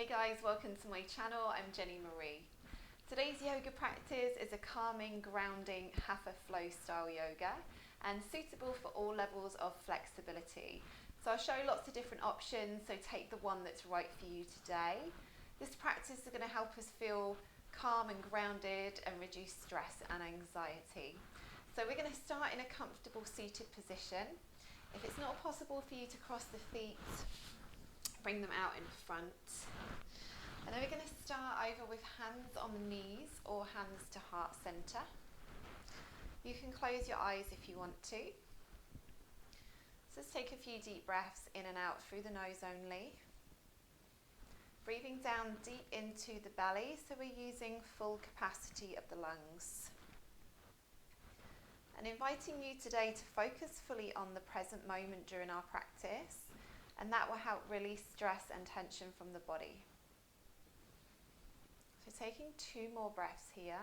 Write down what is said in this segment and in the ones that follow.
Hey guys, welcome to my channel. I'm Jenny Marie. Today's yoga practice is a calming, grounding Hatha flow style yoga and suitable for all levels of flexibility. So I'll show you lots of different options, so take the one that's right for you today. This practice is going to help us feel calm and grounded and reduce stress and anxiety. So we're going to start in a comfortable seated position. If it's not possible for you to cross the feet, bring them out in front. And then we're going to start either with hands on the knees or hands to heart center. You can close your eyes if you want to. So let's take a few deep breaths in and out through the nose only. Breathing down deep into the belly, so we're using full capacity of the lungs. And inviting you today to focus fully on the present moment during our practice, and that will help release stress and tension from the body. So taking 2 more breaths here.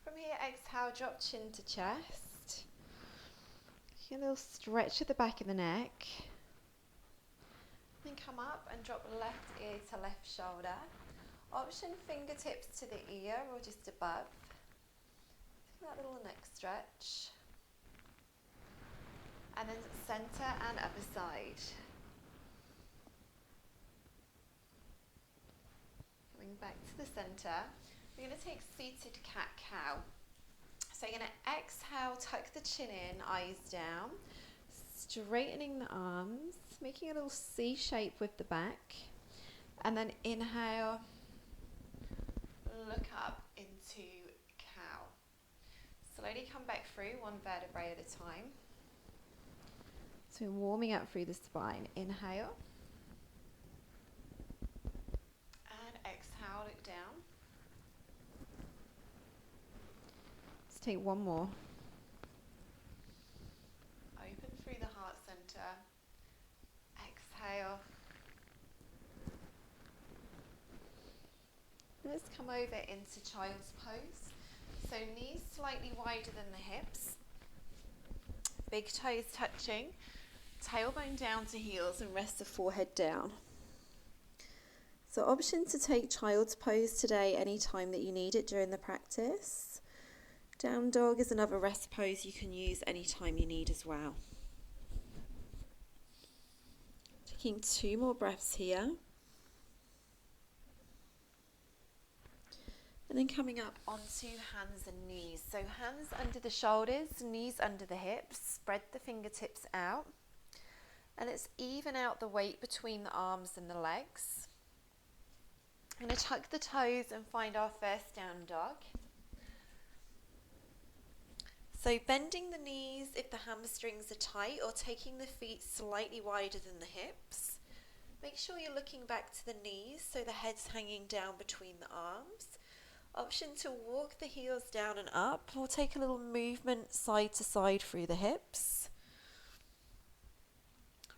From here, exhale, drop chin to chest. A little stretch at the back of the neck. Then come up and drop left ear to left shoulder. Option fingertips to the ear or just above. That little neck stretch. And then center and other side. Coming back to the center, we're going to take seated cat-cow. So you're going to exhale, tuck the chin in, eyes down, straightening the arms, making a little C shape with the back, and then inhale, look up into cow. Slowly come back through, 1 vertebrae at a time. So warming up through the spine. Inhale. And exhale, look down. Let's take 1 more. Open through the heart center. Exhale. Let's come over into child's pose. So knees slightly wider than the hips. Big toes touching. Tailbone down to heels and rest the forehead down. So option to take child's pose today anytime that you need it during the practice. Down dog is another rest pose you can use anytime you need as well. Taking 2 more breaths here. And then coming up onto hands and knees. So hands under the shoulders, knees under the hips. Spread the fingertips out. And let's even out the weight between the arms and the legs. I'm going to tuck the toes and find our first down dog. So bending the knees if the hamstrings are tight, or taking the feet slightly wider than the hips. Make sure you're looking back to the knees so the head's hanging down between the arms. Option to walk the heels down and up, or take a little movement side to side through the hips.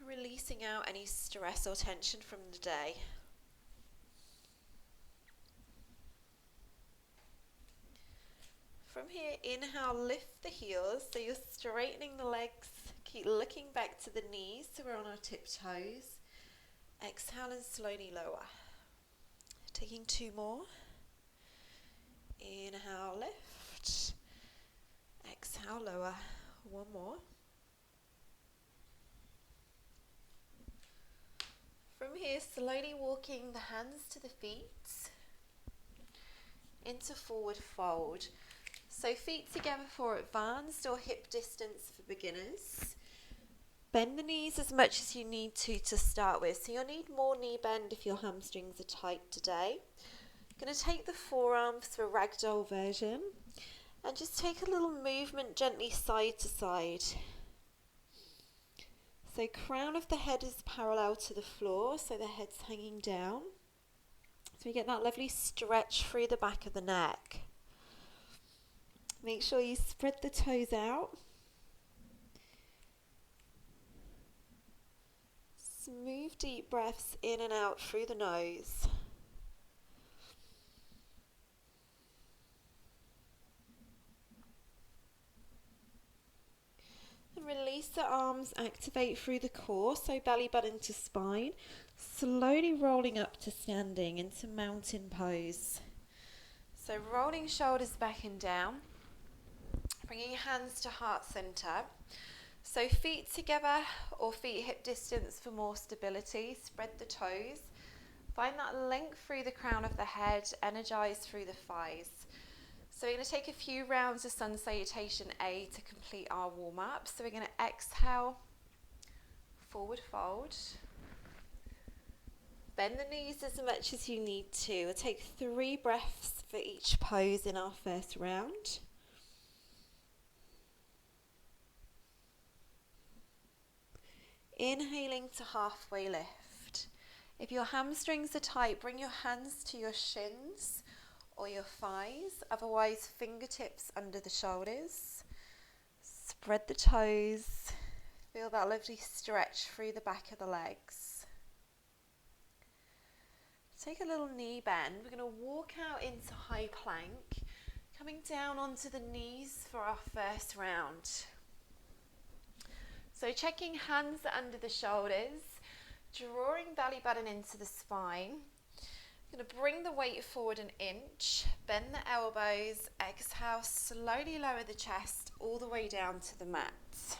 Releasing out any stress or tension from the day. From here, inhale, lift the heels, so you're straightening the legs. Keep looking back to the knees, so we're on our tiptoes. Exhale and slowly lower. Taking 2 more. Inhale, lift. Exhale, lower. 1 more. From here, slowly walking the hands to the feet into forward fold. So feet together for advanced or hip distance for beginners. Bend the knees as much as you need to start with. So you'll need more knee bend if your hamstrings are tight today. Going to take the forearms for a ragdoll version and just take a little movement gently side to side. So crown of the head is parallel to the floor, so the head's hanging down. So we get that lovely stretch through the back of the neck. Make sure you spread the toes out. Smooth deep breaths in and out through the nose. And release the arms arms activate through the core, so belly button to spine. Slowly rolling up to standing into mountain pose. So rolling shoulders back and down. Bringing hands to heart center. So feet together or feet hip distance for more stability. Spread the toes. Find that length through the crown of the head. Energize through the thighs. So we're going to take a few rounds of Sun Salutation A to complete our warm up. So we're going to exhale, forward fold. Bend the knees as much as you need to. We'll take 3 breaths for each pose in our first round. Inhaling to halfway lift. If your hamstrings are tight, bring your hands to your shins or your thighs. Otherwise, fingertips under the shoulders. Spread the toes. Feel that lovely stretch through the back of the legs. Take a little knee bend. We're going to walk out into high plank, coming down onto the knees for our first round. So checking hands under the shoulders, drawing belly button into the spine. I'm going to bring the weight forward an inch, bend the elbows, exhale, slowly lower the chest all the way down to the mat.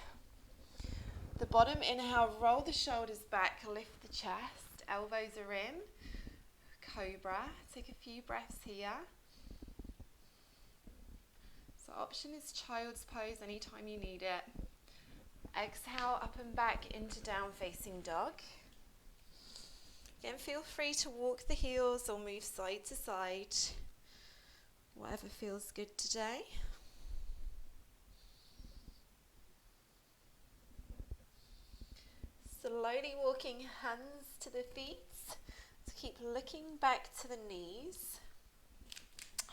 The bottom inhale, roll the shoulders back, lift the chest, elbows are in. Cobra. Take a few breaths here. So option is child's pose anytime you need it. Exhale up and back into down facing dog. Again, feel free to walk the heels or move side to side. Whatever feels good today. Slowly walking hands to the feet. Keep looking back to the knees.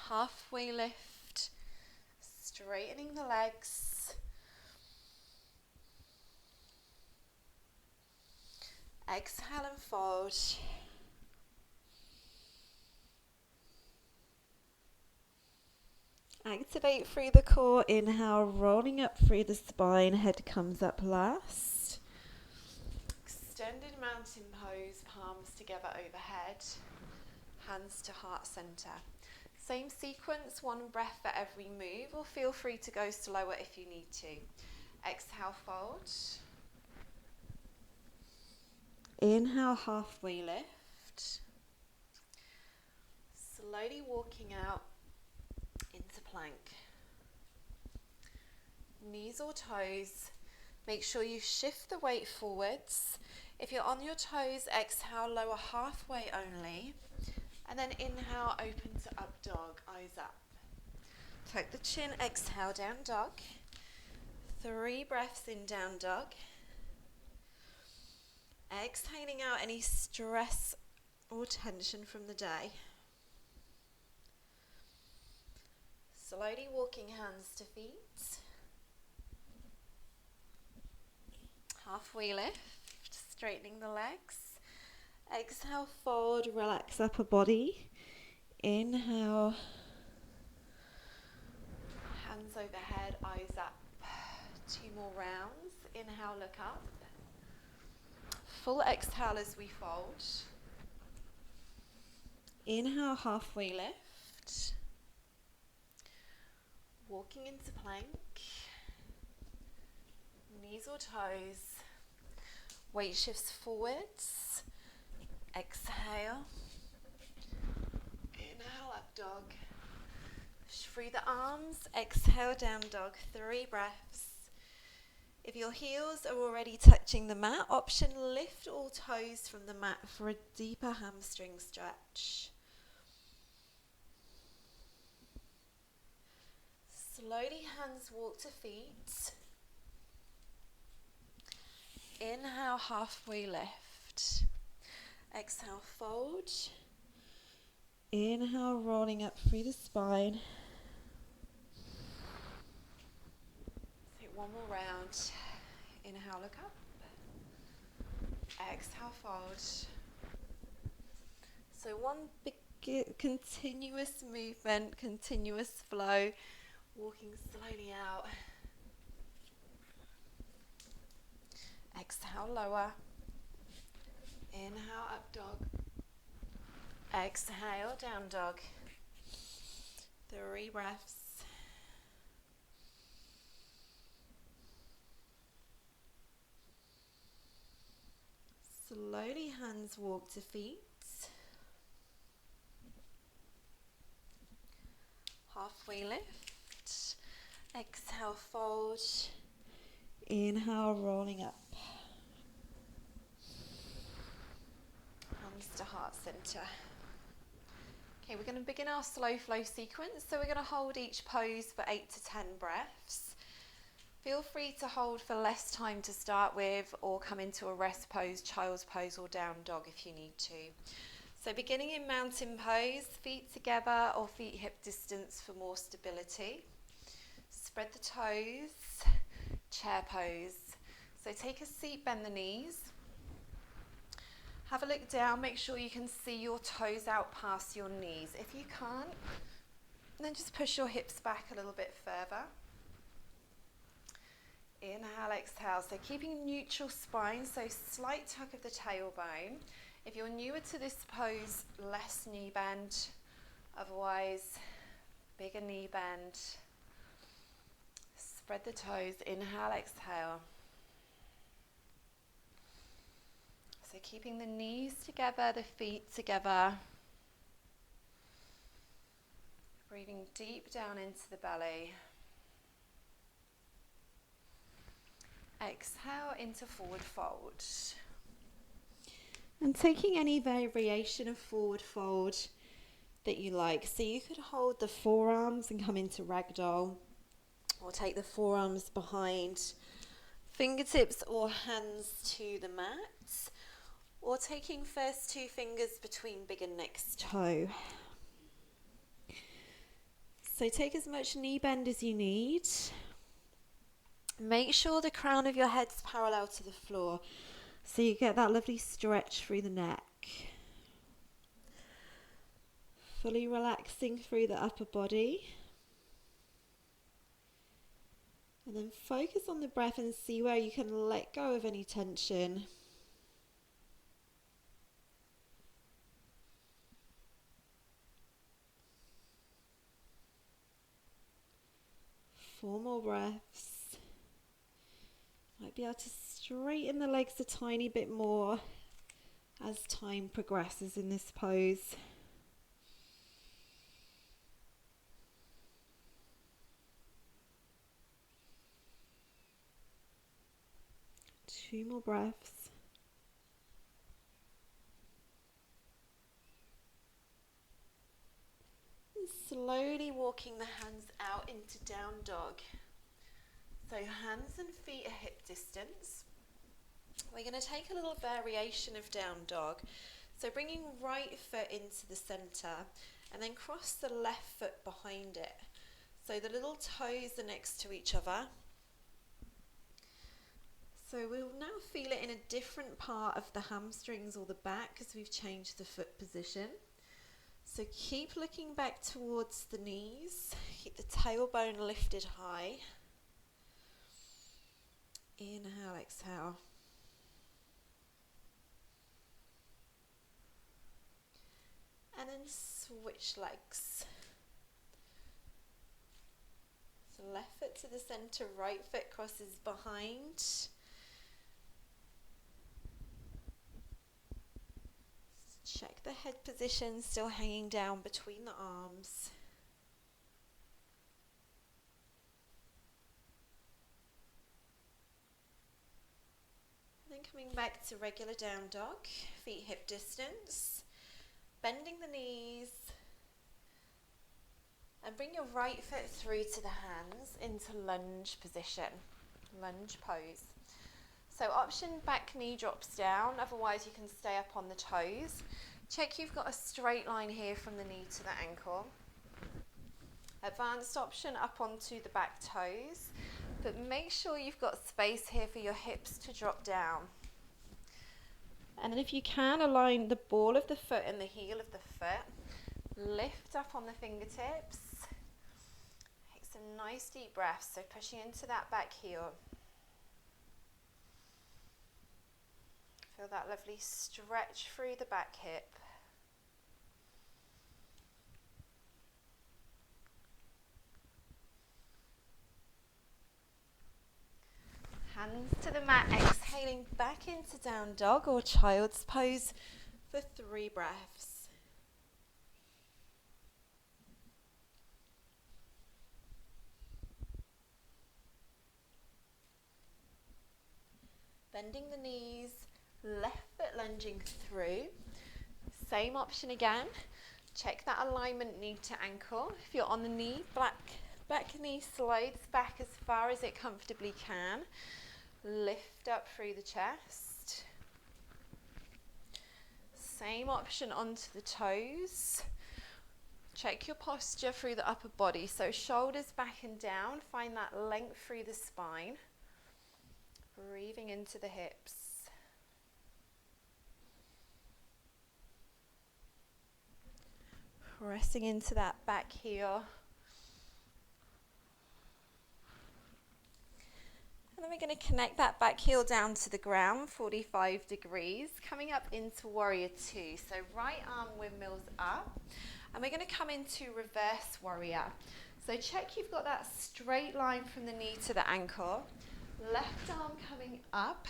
Halfway lift. Straightening the legs. Exhale and fold. Activate through the core. Inhale, rolling up through the spine. Head comes up last. Extended mountain pose, palms together overhead, hands to heart center. Same sequence, 1 breath for every move, or feel free to go slower if you need to. Exhale, fold. Inhale, halfway lift. Slowly walking out into plank. Knees or toes, make sure you shift the weight forwards. If you're on your toes, exhale, lower halfway only. And then inhale, open to up dog, eyes up. Tuck the chin, exhale, down dog. 3 breaths in down dog. Exhaling out any stress or tension from the day. Slowly walking hands to feet. Halfway lift. Straightening the legs. Exhale, fold, relax upper body. Inhale. Hands overhead, eyes up. 2 more rounds. Inhale, look up. Full exhale as we fold. Inhale, halfway lift. Walking into plank. Knees or toes. Weight shifts forwards. Exhale. Inhale, up dog. Through the arms. Exhale, down dog. 3 breaths. If your heels are already touching the mat, option lift all toes from the mat for a deeper hamstring stretch. Slowly hands walk to feet. Inhale, halfway lift. Exhale, fold. Inhale, rolling up through the spine. Take 1 more round. Inhale, look up. Exhale, fold. So 1 big continuous movement, continuous flow, walking slowly out. Inhale, lower. Inhale, up dog. Exhale, down dog. 3 breaths. Slowly hands walk to feet. Halfway lift. Exhale, fold. Inhale, rolling up. Hands to heart center. Okay, we're going to begin our slow flow sequence. So we're going to hold each pose for 8 to 10 breaths. Feel free to hold for less time to start with, or come into a rest pose, child's pose, or down dog if you need to. So beginning in mountain pose, feet together or feet hip distance for more stability. Spread the toes, chair pose. So take a seat, bend the knees. Have a look down, make sure you can see your toes out past your knees. If you can't, then just push your hips back a little bit further. Inhale, exhale. So keeping neutral spine, so slight tuck of the tailbone. If you're newer to this pose, less knee bend. Otherwise, bigger knee bend. Spread the toes, inhale, exhale. So keeping the knees together, the feet together. Breathing deep down into the belly. Exhale into forward fold. And taking any variation of forward fold that you like. So you could hold the forearms and come into ragdoll, or take the forearms behind, fingertips or hands to the mat, or taking first 2 fingers between big and next toe. So take as much knee bend as you need. Make sure the crown of your head's parallel to the floor, so you get that lovely stretch through the neck. Fully relaxing through the upper body. And then focus on the breath and see where you can let go of any tension. Four more breaths. Might be able to straighten the legs a tiny bit more as time progresses in this pose. Two more breaths. And slowly walking the hands out into down dog. So hands and feet are hip distance. We're going to take a little variation of down dog. So bringing right foot into the center and then cross the left foot behind it. So the little toes are next to each other. So we'll now feel it in a different part of the hamstrings or the back as we've changed the foot position. So keep looking back towards the knees. Keep the tailbone lifted high. Inhale, exhale. And then switch legs. So left foot to the center, right foot crosses behind. Check the head position, still hanging down between the arms. Then coming back to regular down dog, feet hip distance, bending the knees, and bring your right foot through to the hands into lunge position, lunge pose. So option back knee drops down, otherwise you can stay up on the toes. Check you've got a straight line here from the knee to the ankle. Advanced option up onto the back toes, but make sure you've got space here for your hips to drop down. And then if you can, align the ball of the foot and the heel of the foot. Lift up on the fingertips. Take some nice deep breaths, so pushing into that back heel. Feel that lovely stretch through the back hip. Hands to the mat, exhaling back into down dog or child's pose for 3 breaths. Bending the knees, left foot lunging through. Same option again. Check that alignment knee to ankle. If you're on the knee, back knee slides back as far as it comfortably can. Lift up through the chest. Same option onto the toes. Check your posture through the upper body. So shoulders back and down. Find that length through the spine. Breathing into the hips. Pressing into that back heel. And then we're going to connect that back heel down to the ground, 45 degrees, coming up into warrior 2. So right arm windmills up, and we're going to come into reverse warrior. So check you've got that straight line from the knee to the ankle. Left arm coming up.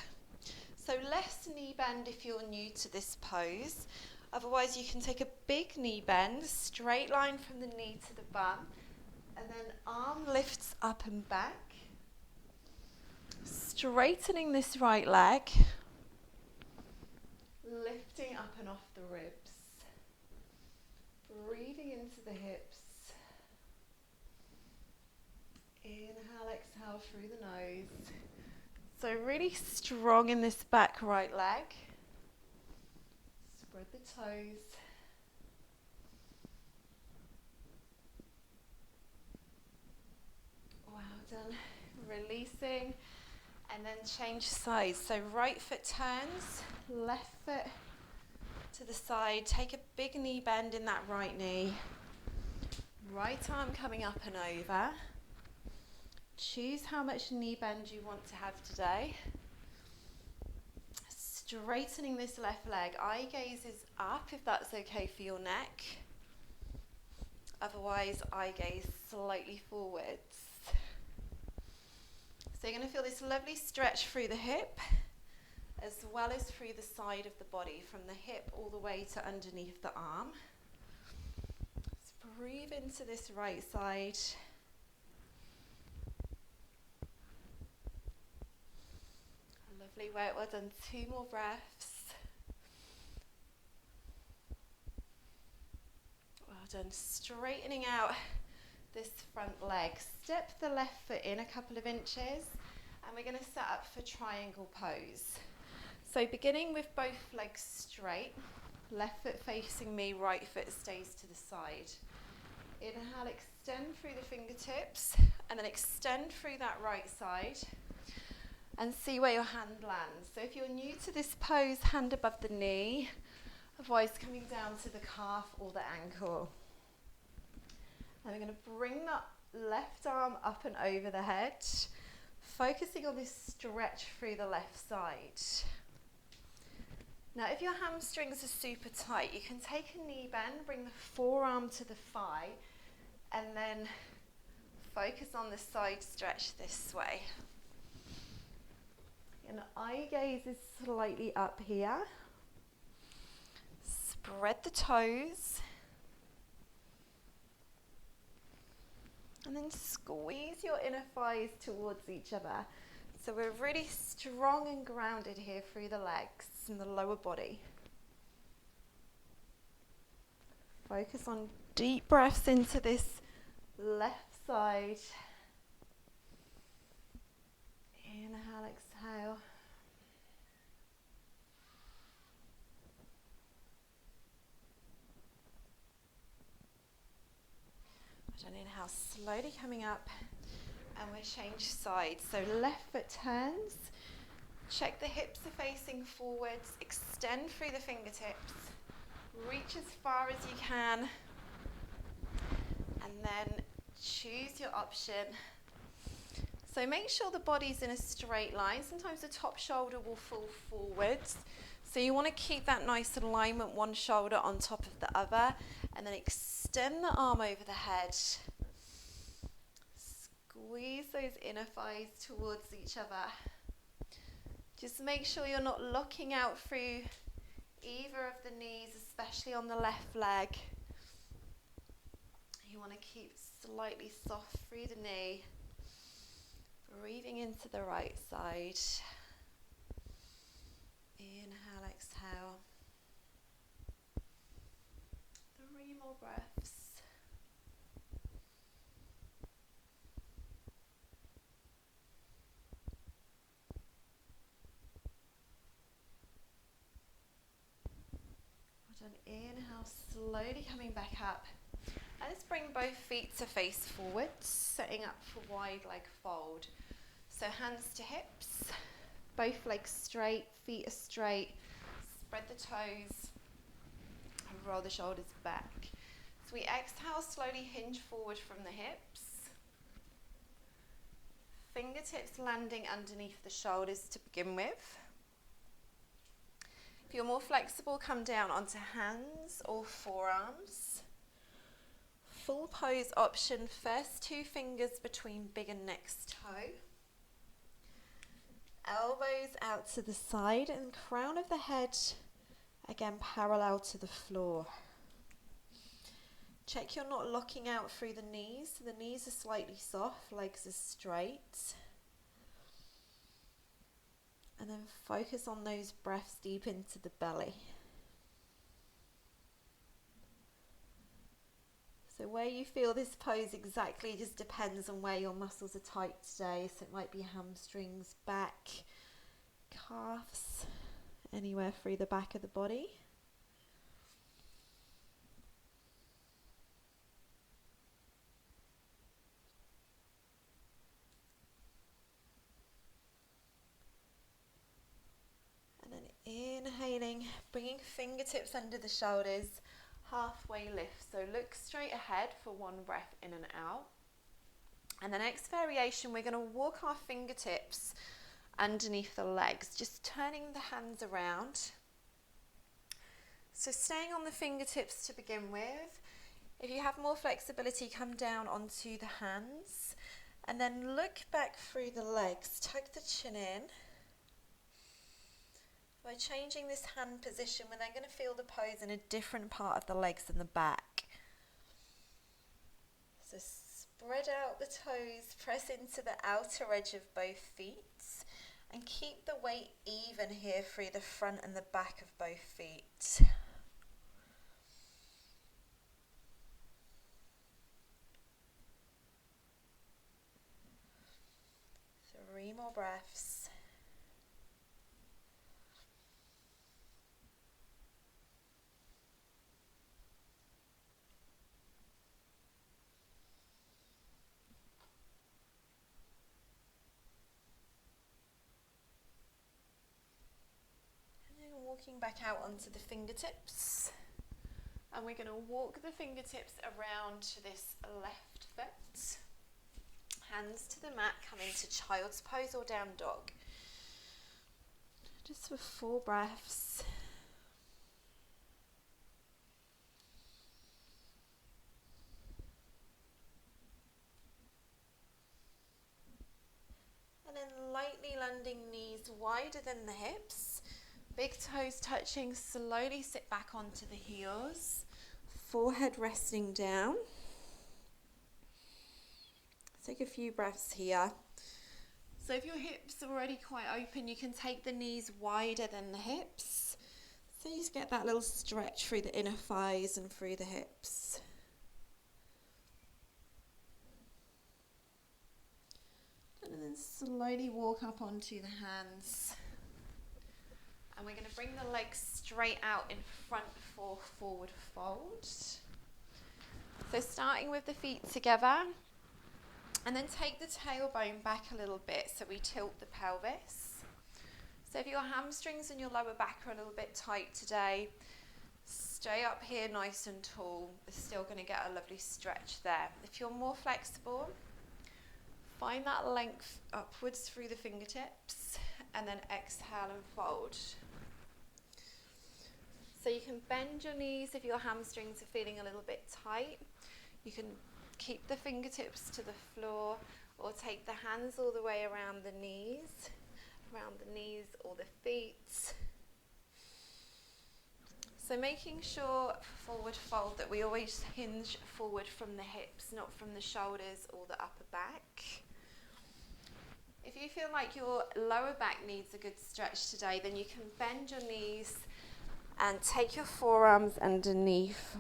So less knee bend if you're new to this pose. Otherwise you can take a big knee bend, straight line from the knee to the bum, and then arm lifts up and back. Straightening this right leg, lifting up and off the ribs, breathing into the hips, inhale, exhale through the nose. So really strong in this back right leg, spread the toes, well done, releasing. And then change sides. So right foot turns, left foot to the side. Take a big knee bend in that right knee. Right arm coming up and over. Choose how much knee bend you want to have today. Straightening this left leg. Eye gaze is up if that's okay for your neck. Otherwise, eye gaze slightly forwards. So you're going to feel this lovely stretch through the hip as well as through the side of the body, from the hip all the way to underneath the arm. Let's breathe into this right side. Lovely work, well done. 2 more breaths. Well done. Straightening out this front leg. Step the left foot in a couple of inches, and we're going to set up for triangle pose. So beginning with both legs straight, left foot facing me, right foot stays to the side. Inhale, extend through the fingertips, and then extend through that right side, and see where your hand lands. So if you're new to this pose, hand above the knee, otherwise coming down to the calf or the ankle. And I'm going to bring that left arm up and over the head, focusing on this stretch through the left side. Now, if your hamstrings are super tight, you can take a knee bend, bring the forearm to the thigh, and then focus on the side stretch this way. And eye gaze is slightly up here. Spread the toes. And then squeeze your inner thighs towards each other. So we're really strong and grounded here through the legs and the lower body. Focus on deep breaths into this left side. Inhale, exhale. And inhale, slowly coming up, and we'll change sides. So left foot turns, check the hips are facing forwards, extend through the fingertips, reach as far as you can, and then choose your option. So make sure the body's in a straight line. Sometimes the top shoulder will fall forwards, So you want to keep that nice alignment, one shoulder on top of the other, and then extend the arm over the head. Squeeze those inner thighs towards each other. Just make sure you're not locking out through either of the knees, especially on the left leg. You want to keep slightly soft through the knee. Breathing into the right side. Inhale, exhale. 3 more breaths. Well done. Inhale, slowly coming back up. And let's bring both feet to face forward, setting up for wide leg fold. So hands to hips, both legs straight, feet are straight. Spread the toes and roll the shoulders back. So we exhale, slowly hinge forward from the hips. Fingertips landing underneath the shoulders to begin with. If you're more flexible, come down onto hands or forearms. Full pose option, first 2 fingers between big and next toe. Elbows out to the side and crown of the head again parallel to the floor. Check you're not locking out through the knees. So the knees are slightly soft, legs are straight. And then focus on those breaths deep into the belly. So where you feel this pose exactly just depends on where your muscles are tight today. So it might be hamstrings, back, calves, anywhere through the back of the body. And then inhaling, bringing fingertips under the shoulders. Halfway lift, so look straight ahead for 1 breath in and out. And the next variation, we're going to walk our fingertips underneath the legs, just turning the hands around. So staying on the fingertips to begin with. If you have more flexibility, come down onto the hands and then look back through the legs, tuck the chin in. By changing this hand position, we're then going to feel the pose in a different part of the legs than the back. So spread out the toes, press into the outer edge of both feet, and keep the weight even here through the front and the back of both feet. 3 more breaths. Walking back out onto the fingertips, and we're going to walk the fingertips around to this left foot. Hands to the mat, come into child's pose or down dog. Just for 4 breaths. And then lightly landing knees wider than the hips. Big toes touching, slowly sit back onto the heels. Forehead resting down. Take a few breaths here. So if your hips are already quite open, you can take the knees wider than the hips. So you just get that little stretch through the inner thighs and through the hips. And then slowly walk up onto the hands. And we're going to bring the legs straight out in front for forward fold. So starting with the feet together, and then take the tailbone back a little bit so we tilt the pelvis. So if your hamstrings and your lower back are a little bit tight today, stay up here nice and tall. You're still going to get a lovely stretch there. If you're more flexible, find that length upwards through the fingertips and then exhale and fold. So you can bend your knees if your hamstrings are feeling a little bit tight. You can keep the fingertips to the floor or take the hands all the way around the knees or the feet. So making sure for forward fold that we always hinge forward from the hips, not from the shoulders or the upper back. If you feel like your lower back needs a good stretch today, then you can bend your knees and take your forearms underneath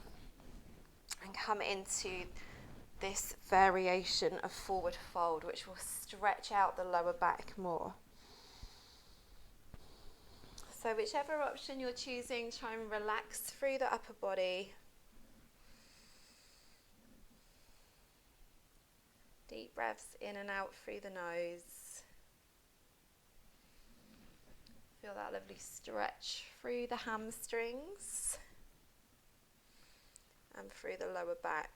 and come into this variation of forward fold, which will stretch out the lower back more. So whichever option you're choosing, try and relax through the upper body. Deep breaths in and out through the nose. Feel that lovely stretch through the hamstrings and through the lower back.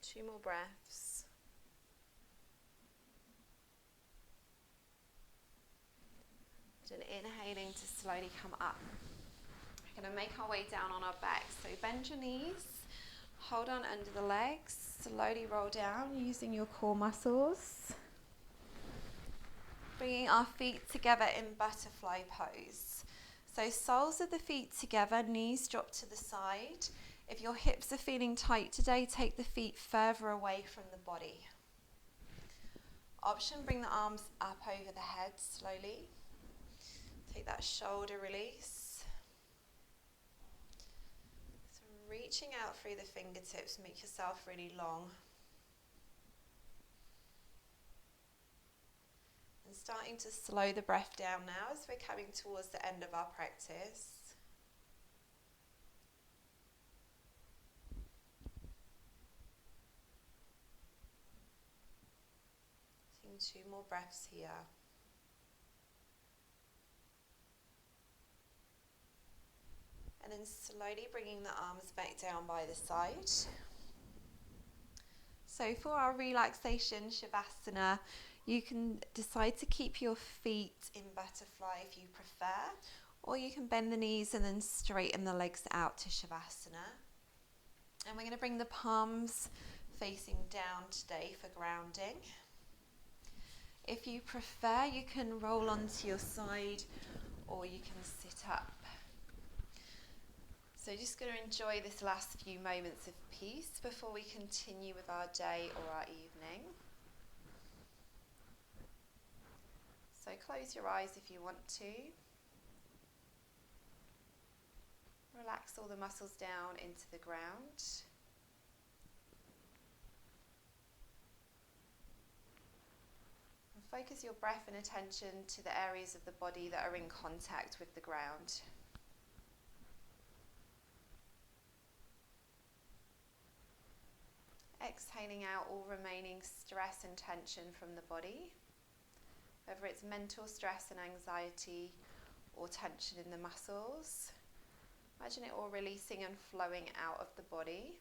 Two more breaths. And inhaling to slowly come up. We're going to make our way down on our back. So bend your knees, hold on under the legs, slowly roll down using your core muscles. Bringing our feet together in butterfly pose. So soles of the feet together, knees drop to the side. If your hips are feeling tight today, take the feet further away from the body. Option, bring the arms up over the head slowly. Take that shoulder release. So reaching out through the fingertips, make yourself really long. And starting to slow the breath down now as we're coming towards the end of our practice. Taking 2 more breaths here. And then slowly bringing the arms back down by the side. So for our relaxation Shavasana, you can decide to keep your feet in butterfly if you prefer, or you can bend the knees and then straighten the legs out to Shavasana. And we're going to bring the palms facing down today for grounding. If you prefer, you can roll onto your side or you can sit up. So just going to enjoy this last few moments of peace before we continue with our day or our evening. So close your eyes if you want to. Relax all the muscles down into the ground. And focus your breath and attention to the areas of the body that are in contact with the ground. Exhaling out all remaining stress and tension from the body, whether it's mental stress and anxiety or tension in the muscles. Imagine it all releasing and flowing out of the body,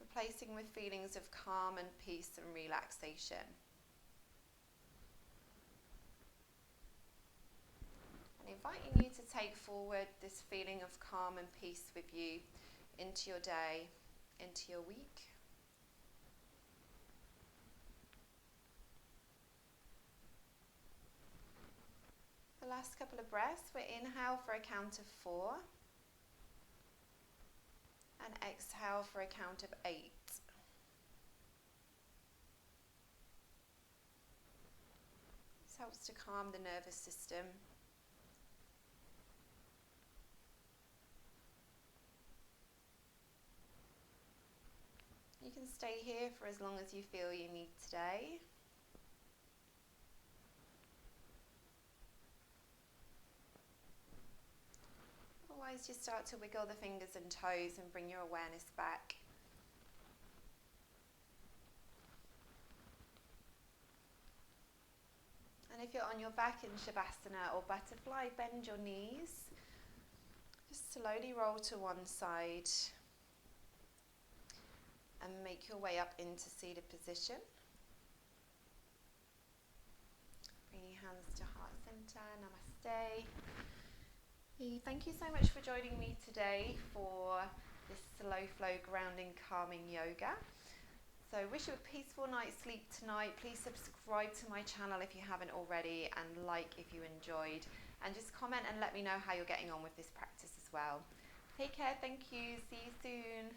replacing with feelings of calm and peace and relaxation. And inviting you to take forward this feeling of calm and peace with you into your day, into your week. The last couple of breaths, we inhale for a count of 4 and exhale for a count of 8. This helps to calm the nervous system. You can stay here for as long as you feel you need today. Otherwise, just start to wiggle the fingers and toes and bring your awareness back. And if you're on your back in Shavasana or butterfly, bend your knees. Just slowly roll to one side. and make your way up into seated position. Bring your hands to heart center. Namaste. Thank you so much for joining me today for this slow flow grounding calming yoga. So wish you a peaceful night's sleep tonight. Please subscribe to my channel if you haven't already, and like if you enjoyed, and just comment and let me know how you're getting on with this practice as well. Take care. Thank you. See you soon.